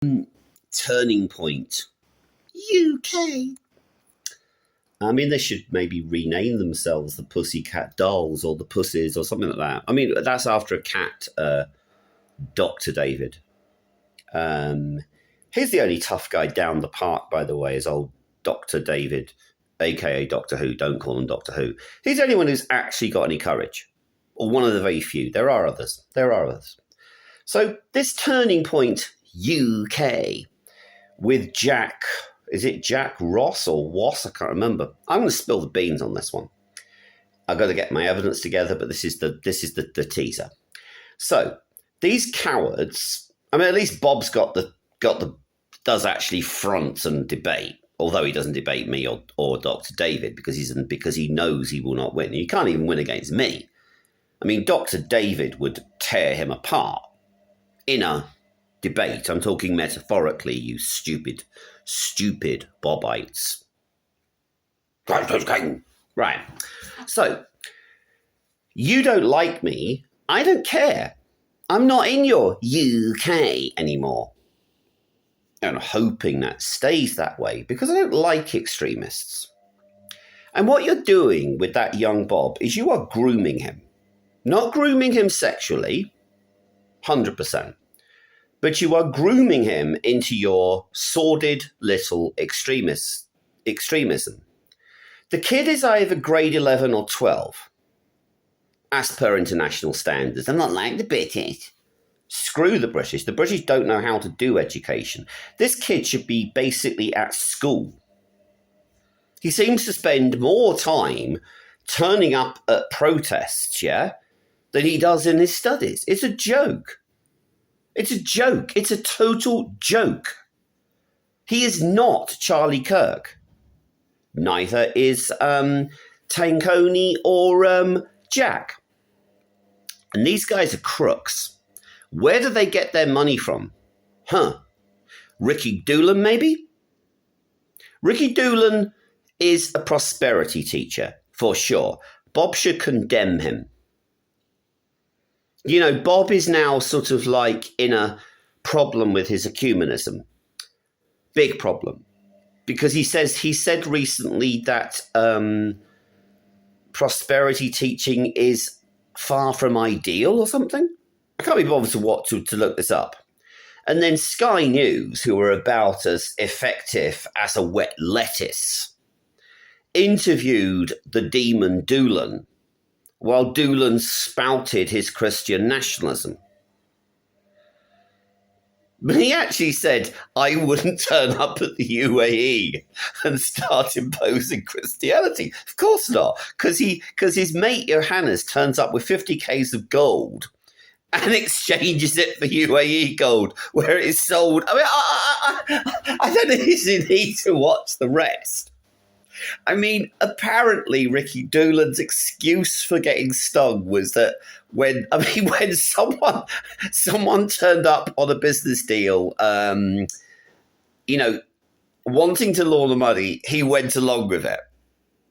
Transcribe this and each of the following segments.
Turning Point UK. I mean, they should maybe rename themselves the Pussycat Dolls or the Pussies or something like that. I mean, that's after a cat, Dr. David. He's the only tough guy down the park, by the way, is old Dr. David, a.k.a. Doctor Who. Don't call him Doctor Who. He's the only one who's actually got any courage. Or one of the very few. There are others. So this Turning Point UK with Jack... Is it Jack Ross or Wass? I can't remember. I'm going to spill the beans on this one. I've got to get my evidence together, but this is the teaser. So these cowards. I mean, at least Bob's does actually front and debate. Although he doesn't debate me or Dr. David because he knows he will not win. He can't even win against me. I mean, Dr. David would tear him apart in a debate. I'm talking metaphorically, you stupid Bobites. Right. So, you don't like me. I don't care. I'm not in your UK anymore. And I'm hoping that stays that way because I don't like extremists. And what you're doing with that young Bob is you are grooming him. Not grooming him sexually, 100%. But you are grooming him into your sordid little extremism. The kid is either grade 11 or 12, as per international standards. I'm not like the British. Screw the British. The British don't know how to do education. This kid should be basically at school. He seems to spend more time turning up at protests, than he does in his studies. It's a joke. It's a joke. It's a total joke. He is not Charlie Kirk. Neither is Tanconi or Jack. And these guys are crooks. Where do they get their money from? Ricky Doolan, maybe? Ricky Doolan is a prosperity teacher, for sure. Bob should condemn him. You know, Bob is now sort of like in a problem with his ecumenism. Big problem. Because he said recently that prosperity teaching is far from ideal or something. I can't be bothered to look this up. And then Sky News, who are about as effective as a wet lettuce, interviewed the demon Doolan, while Doolan spouted his Christian nationalism. But he actually said, I wouldn't turn up at the UAE and start imposing Christianity. Of course not, because his mate Johannes turns up with 50 Ks of gold and exchanges it for UAE gold, where it is sold. I mean, I don't even need to watch the rest. I mean, apparently Ricky Doolan's excuse for getting stung was that when someone turned up on a business deal, wanting to launder money, he went along with it.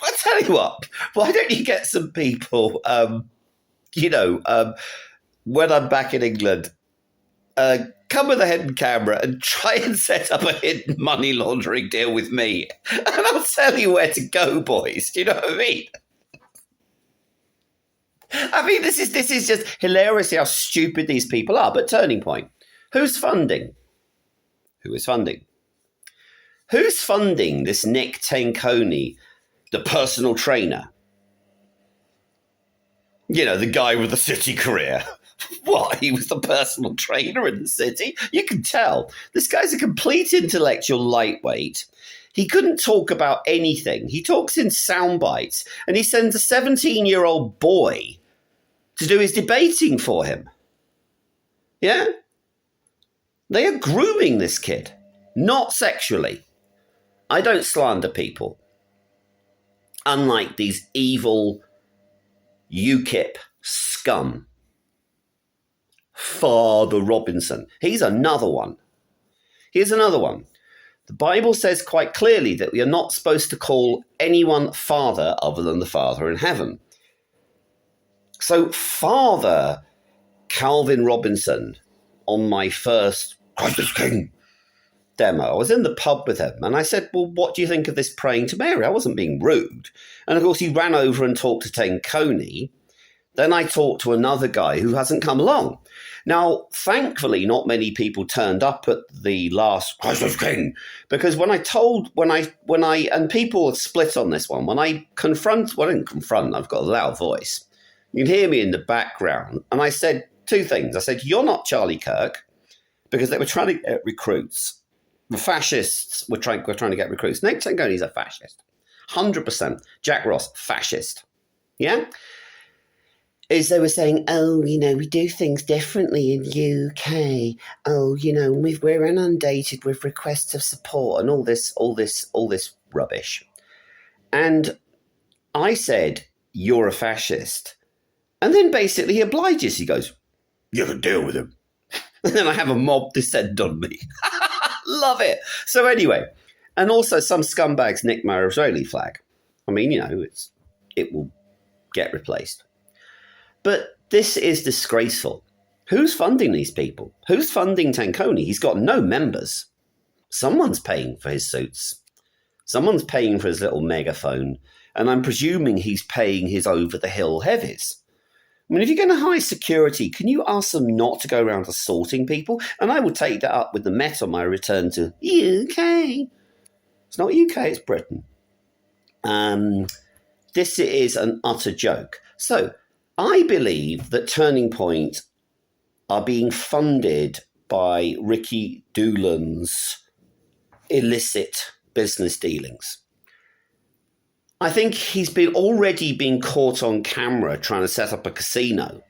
I tell you what, why don't you get some people, when I'm back in England, come with a hidden camera and try and set up a hidden money laundering deal with me. And I'll tell you where to go, boys. Do you know what I mean? I mean, this is just hilarious how stupid these people are. But Turning Point, who's funding? Who is funding? Who's funding this Nick Tanconi, the personal trainer? You know, the guy with the city career. What? He was the personal trainer in the city? You can tell. This guy's a complete intellectual lightweight. He couldn't talk about anything. He talks in sound bites, and he sends a 17-year-old boy to do his debating for him. Yeah? They are grooming this kid, not sexually. I don't slander people. Unlike these evil UKIP scum. Father Robinson. He's another one. Here's another one. The Bible says quite clearly that we are not supposed to call anyone father other than the Father in heaven. So Father Calvin Robinson, on my first Christ is King demo. I was in the pub with him, and I said, well, what do you think of this praying to Mary? I wasn't being rude. And of course, he ran over and talked to Tenkoni. Then I talked to another guy who hasn't come along. Now, thankfully, not many people turned up at the last King, because and people split on this one. When I didn't confront, I've got a loud voice. You can hear me in the background. And I said two things. I said, you're not Charlie Kirk, because they were trying to get recruits. The fascists were trying to get recruits. Nick Tenkoni's a fascist. 100%. Jack Ross, fascist. Yeah? Is they were saying, oh, we do things differently in UK. Oh, we're inundated with requests of support and all this rubbish. And I said, you're a fascist. And then basically he obliges. He goes, you can deal with him. And then I have a mob descend on me. Love it. So anyway, and also some scumbags nicked my Israeli flag. I mean, it will get replaced. But this is disgraceful. Who's funding these people? Who's funding Tenkoni? He's got no members. Someone's paying for his suits. Someone's paying for his little megaphone. And I'm presuming he's paying his over-the-hill heavies. I mean, if you're going to hire security, can you ask them not to go around assaulting people? And I will take that up with the Met on my return to UK. It's not UK, it's Britain. This is an utter joke. So I believe that Turning Point are being funded by Ricky Doolan's illicit business dealings. I think he's already been caught on camera trying to set up a casino.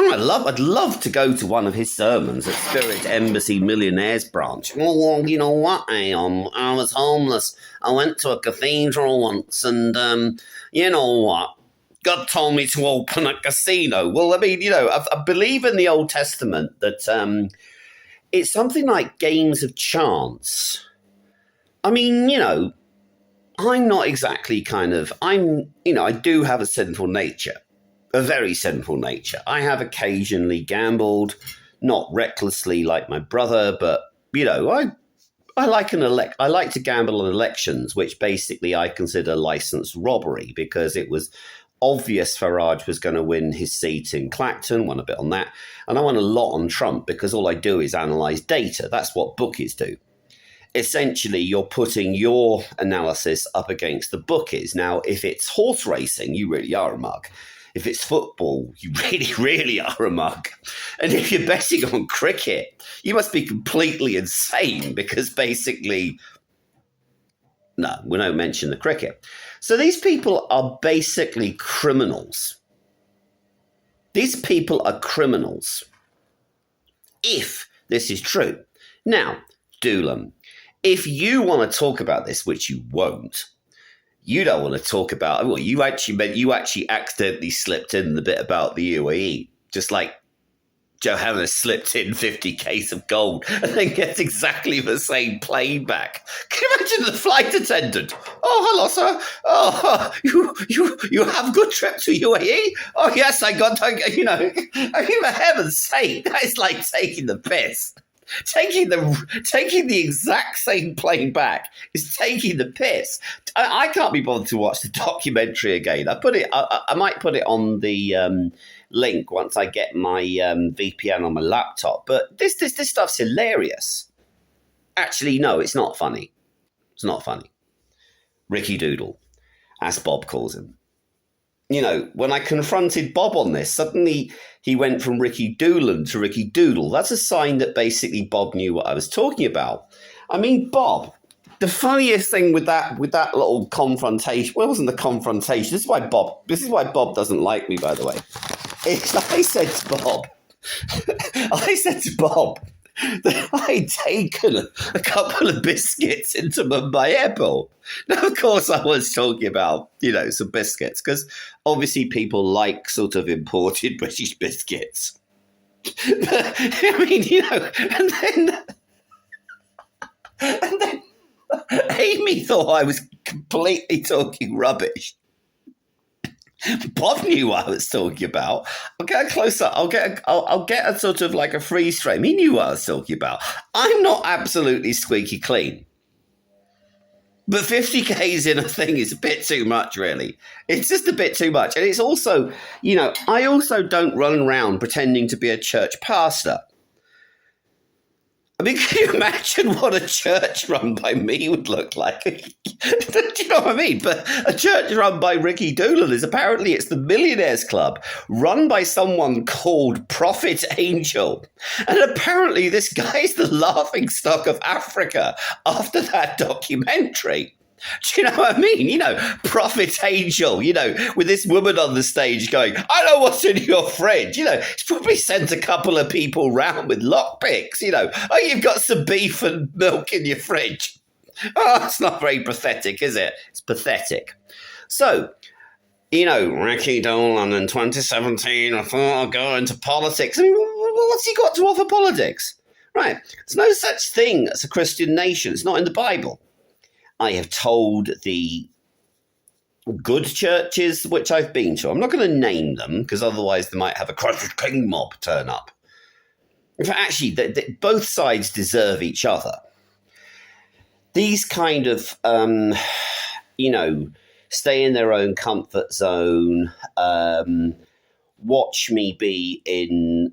Oh, I'd love to go to one of his sermons at Spirit Embassy Millionaires branch. Oh, well, you know what, Aeon? I was homeless. I went to a cathedral once and, you know what? God told me to open a casino. Well, I mean, I believe in the Old Testament that it's something like games of chance. I mean, I'm not exactly I do have a sinful nature, a very sinful nature. I have occasionally gambled, not recklessly like my brother, but, I like to gamble on elections, which basically I consider licensed robbery because it was obvious Farage was going to win his seat in Clacton, won a bit on that. And I won a lot on Trump because all I do is analyse data. That's what bookies do. Essentially, you're putting your analysis up against the bookies. Now, if it's horse racing, you really are a mug. If it's football, you really, really are a mug. And if you're betting on cricket, you must be completely insane because basically, no, we don't mention the cricket. So these people are basically criminals. These people are criminals. If this is true. Now, Doolan, if you want to talk about this, which you won't, you don't want to talk about, well, you actually accidentally slipped in the bit about the UAE, just like Johanna slipped in 50Ks of gold and then gets exactly the same plane back. Can you imagine the flight attendant? Oh, hello, sir. Oh, you have a good trip to UAE? Oh, yes, I got, I mean, for heaven's sake, that is like taking the piss. Taking the exact same plane back is taking the piss. I can't be bothered to watch the documentary again. I might put it on the link once I get my VPN on my laptop. But this stuff's hilarious. Actually, no, it's not funny. It's not funny. Ricky Doodle, as Bob calls him. When I confronted Bob on this, suddenly he went from Ricky Doolan to Ricky Doodle. That's a sign that basically Bob knew what I was talking about. I mean, Bob, the funniest thing with that little confrontation, well, it wasn't the confrontation. This is why Bob doesn't like me, by the way. I said to Bob that I'd taken a couple of biscuits into my airport. Now, of course, I was talking about, some biscuits, because obviously people like sort of imported British biscuits. But, I mean, and then Amy thought I was completely talking rubbish. Bob knew what I was talking about. I'll get a close up. I'll get a sort of like a freeze frame. He knew what I was talking about. I'm not absolutely squeaky clean. But 50Ks in a thing is a bit too much, really. It's just a bit too much. And it's also, I also don't run around pretending to be a church pastor. I mean, can you imagine what a church run by me would look like? Do you know what I mean? But a church run by Ricky Doolan is apparently it's the Millionaires Club, run by someone called Prophet Angel. And apparently this guy's the laughingstock of Africa after that documentary. Do you know what I mean? Prophet Angel, with this woman on the stage going, I know what's in your fridge. He's probably sent a couple of people round with lockpicks, oh, you've got some beef and milk in your fridge. Oh, it's not very pathetic, is it? It's pathetic. So, Ricky Dolan in 2017, I thought I'll go into politics. I mean, what's he got to offer politics? Right. There's no such thing as a Christian nation. It's not in the Bible. I have told the good churches which I've been to. I'm not going to name them because otherwise they might have a Christ King mob turn up. In fact, actually, both sides deserve each other. These kind of, stay in their own comfort zone, watch me be in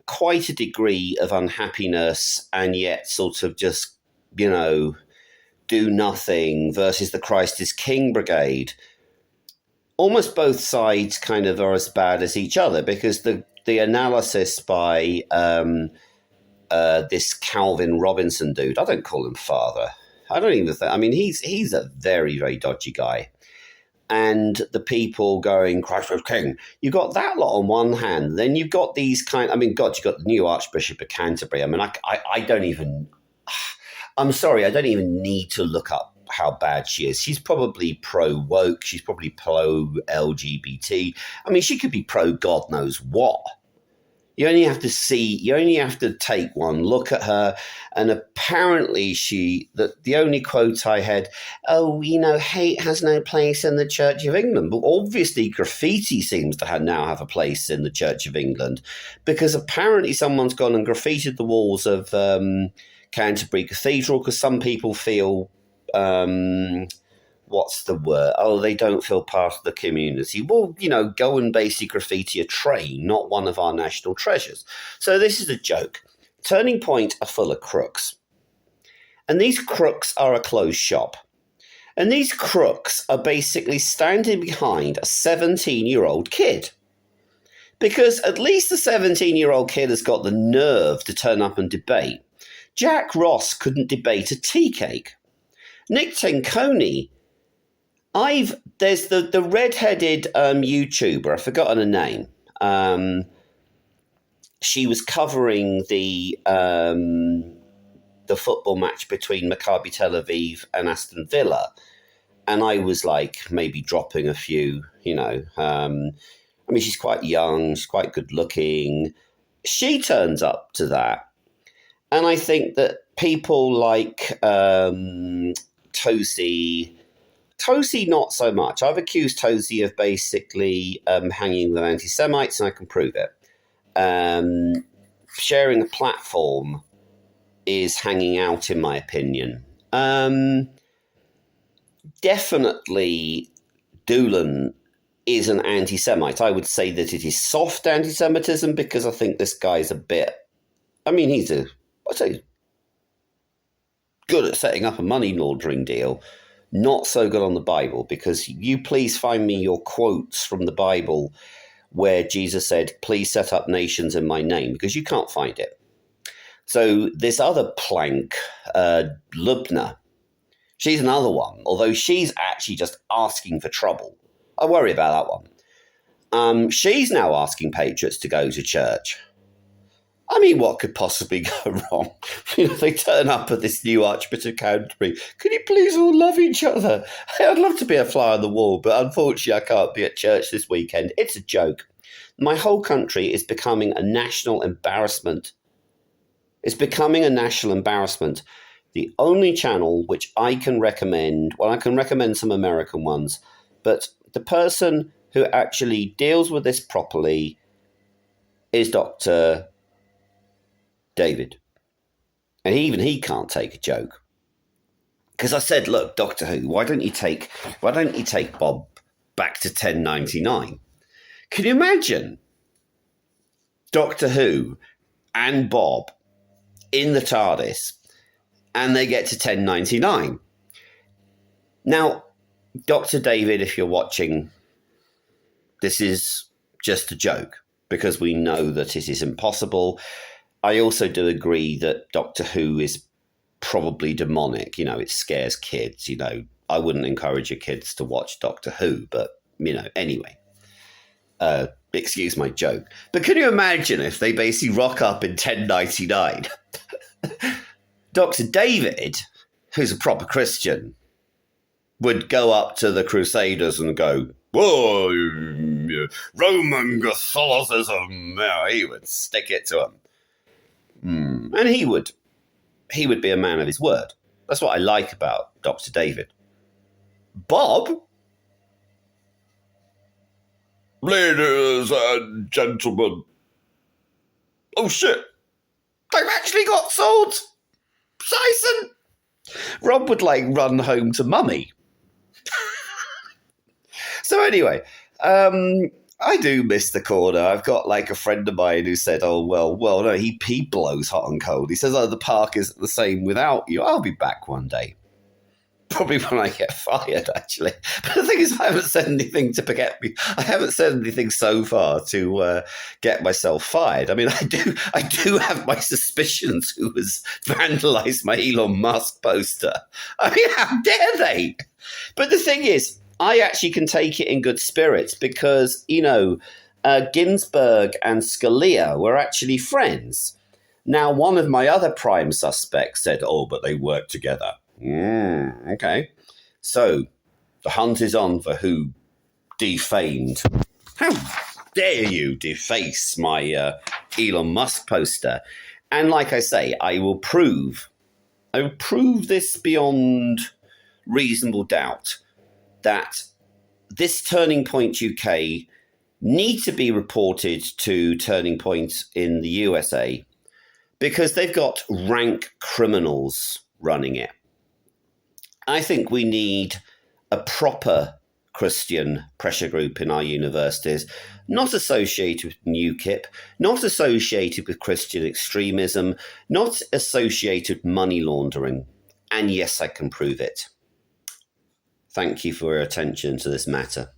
quite a degree of unhappiness and yet sort of just, do nothing versus the Christ is King brigade. Almost both sides kind of are as bad as each other because the analysis by this Calvin Robinson dude, I don't call him father. I don't even think, I mean, he's a very, very dodgy guy. And the people going, Christ is King. You've got that lot on one hand. Then you've got these you've got the new Archbishop of Canterbury. I mean, I don't even... I'm sorry, I don't even need to look up how bad she is. She's probably pro-woke. She's probably pro-LGBT. I mean, she could be pro-God knows what. You only have to take one look at her. And apparently the only quote I had, hate has no place in the Church of England. But obviously graffiti seems to now have a place in the Church of England because apparently someone's gone and graffitied the walls of... Canterbury Cathedral because some people feel what's the word? Oh, they don't feel part of the community. Well, go and basically graffiti a train, not one of our national treasures. So this is a joke. Turning Point are full of crooks. And these crooks are a closed shop. And these crooks are basically standing behind a 17-year-old kid. Because at least the 17-year-old kid has got the nerve to turn up and debate. Jack Ross couldn't debate a tea cake. Nick Tenconi, there's the red-headed YouTuber, I've forgotten her name. She was covering the football match between Maccabi Tel Aviv and Aston Villa, and I was like maybe dropping a few, I mean, she's quite young, she's quite good-looking. She turns up to that. And I think that people like Tosi not so much. I've accused Tosi of basically hanging with anti-Semites, and I can prove it. Sharing a platform is hanging out, in my opinion. Definitely, Doolan is an anti-Semite. I would say that it is soft anti-Semitism because I think this guy's a bit... I mean, I'd say good at setting up a money laundering deal, not so good on the Bible, because you please find me your quotes from the Bible where Jesus said, please set up nations in my name, because you can't find it. So this other plank, Lubna, she's another one, although she's actually just asking for trouble. I worry about that one. She's now asking patriots to go to church. I mean, what could possibly go wrong? They turn up at this new Archbishop of Canterbury. Can you please all love each other? I'd love to be a fly on the wall, but unfortunately I can't be at church this weekend. It's a joke. My whole country is becoming a national embarrassment. It's becoming a national embarrassment. The only channel which I can recommend, well, I can recommend some American ones, but the person who actually deals with this properly is Dr. David. And even he can't take a joke. Because I said, look, Doctor Who, why don't you take Bob back to 1099? Can you imagine Doctor Who and Bob in the TARDIS and they get to 1099? Now, Dr. David, if you're watching, this is just a joke because we know that it is impossible. I also do agree that Doctor Who is probably demonic. You know, it scares kids. You know, I wouldn't encourage your kids to watch Doctor Who, but, you know, anyway. Excuse my joke. But can you imagine if they basically rock up in 1099? Dr. David, who's a proper Christian, would go up to the Crusaders and go, whoa, Roman Catholicism. Yeah, he would stick it to them. And he would be a man of his word. That's what I like about Dr. David. Bob? Ladies and gentlemen. Oh, shit. They've actually got swords. Tyson. Rob would, run home to mummy. So anyway, I do miss the corner. I've got a friend of mine who said, oh, well, no, he blows hot and cold. He says, oh, the park isn't the same without you. I'll be back one day. Probably when I get fired, actually. But the thing is, I haven't said anything to get me. I haven't said anything so far to get myself fired. I mean, I do have my suspicions who has vandalized my Elon Musk poster. I mean, how dare they? But the thing is, I actually can take it in good spirits because, Ginsburg and Scalia were actually friends. Now, one of my other prime suspects said, oh, but they work together. Okay. So the hunt is on for who defamed. How dare you deface my Elon Musk poster? And like I say, I will prove this beyond reasonable doubt that this Turning Point UK need to be reported to Turning Point in the USA because they've got rank criminals running it. I think we need a proper Christian pressure group in our universities, not associated with UKIP, not associated with Christian extremism, not associated with money laundering. And yes, I can prove it. Thank you for your attention to this matter.